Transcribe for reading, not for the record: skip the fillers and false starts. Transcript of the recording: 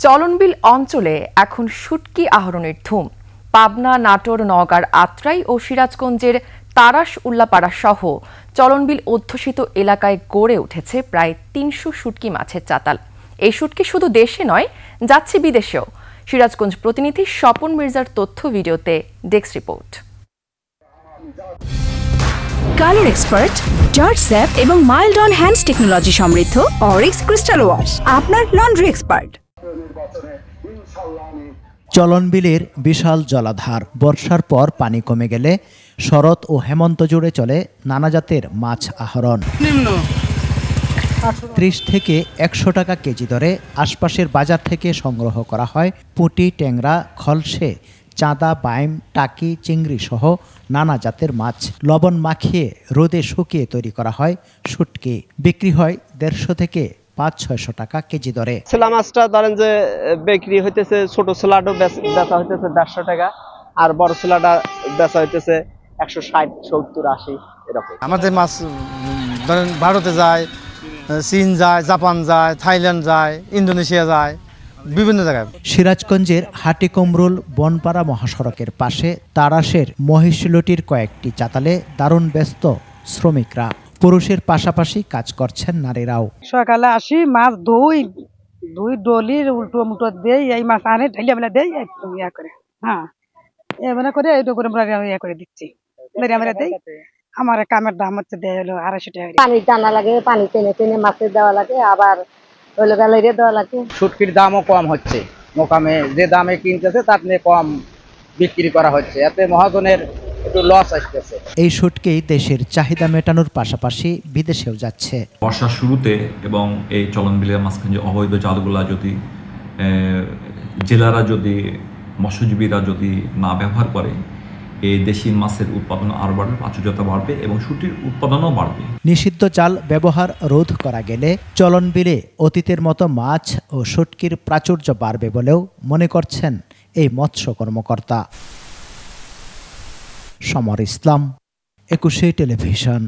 চলনবিল অঞ্চলে এখন শুটকি আহরণের ধুম। পাবনা, নাটোর, নওগাঁর আত্রাই ও সিরাজগঞ্জের তারাস উল্লাপাড়া সহ চলনবিল অধ্যুষিত এলাকায় গড়ে উঠেছে প্রায় ৩০০ শুটকি মাছের চাতাল। এই শুটকি শুধু দেশে নয়, যাচ্ছে বিদেশেও। সিরাজগঞ্জ প্রতিনিধি স্বপন মির্জার তথ্য ভিডিওতে desk report. Colour expert, George sap এবং মাইল্ড অন হ্যান্ডস টেকনোলজি সমৃদ্ধ অরিক্স ক্রিস্টাল ওয়াশ আপনার লন্ড্রি এক্সপার্ট। চলনবিলের বিশাল জলাধার। বর্ষার পর পানি কমে গেলে শরৎ ও হেমন্ত জুড়ে চলে নানা জাতের মাছ আহরণ। ৩০ থেকে ১০০ টাকা কেজি দরে আশপাশের বাজার থেকে সংগ্রহ করা হয় পুঁটি, ট্যাংরা, খলসে, চাঁদা, বাইম, টাকি, চিংড়ি সহ নানা জাতের মাছ। লবণ মাখিয়ে রোদে শুকিয়ে তৈরি করা হয় শুটকি। বিক্রি হয় ১৫০ থেকে ৫00-৬০০ টাকা কেজি দরে। ছোলা মাছটা ধরেন যে বিক্রি হইতেছে, ছোট ছোলাটা বেচা হইতেছে ১৫০ টাকা, আর বড় ছোলাটা বেচা হইতেছে ১৬০, ৭০, ৮০ এরকম। আমাদের মাছ ধরেন ভারতে যায়, চীন যায়, জাপান যায়, থাইল্যান্ড যায়, ইন্দোনেশিয়া যায়, বিভিন্ন জায়গায়। সিরাজগঞ্জের হাটিকুমরুল বনপাড়া মহাসড়কের পাশে তারাশের মহিষলটির কয়েকটি চাতালে দারুণ ব্যস্ত শ্রমিকরা। পুরুষের পাশাপাশি কাজ করছেন নারীরাও। সকালে আসি, মাছ দুই ডলির উল্টো মুটো দেই, এই মাছ আনে ঢালিয়া বেলা দেই, ইয়া করে। হ্যাঁ, এমনি করে এইটা করে আমরা ইয়া করে দিচ্ছি, আমরা দেই। আমার কামের দাম হচ্ছে দেয় হলো ২৫০ টাকা। পানি টানা লাগে, পানি টেনে টেনে মাছের দেওয়া লাগে, আবার হলো গালাইরে দেওয়া লাগে। শুটকির দামও কম হচ্ছে, মোকামে যে দামে কিনতেছে তার চেয়ে কম বিক্রি করা হচ্ছে, এতে মহাজনের একটু লস আসতেছে। এই শুটকি দেশের চাহিদা মেটানোর পাশাপাশি বিদেশেও যাচ্ছে। বর্ষার শুরুতে এবং এই চলনবিলের মাঝখানে যে অবৈধ জালগুলা যদি জেলারা যদি মৎস্যজীবীরা যদি না ব্যবহার করে, এই দেশি মাছের উৎপাদন আরও বাড়বে, প্রাচুর্যতা বাড়বে এবং শুটকির উৎপাদনও বাড়বে। নিষিদ্ধ জাল ব্যবহার রোধ করা গেলে চলনবিলে অতীতের মতো মাছ ও শুটকির প্রাচুর্য বাড়বে বলেও মনে করছেন এই মৎস্য কর্মকর্তা। সমর ইসলাম, ২১ টেলিভিশন।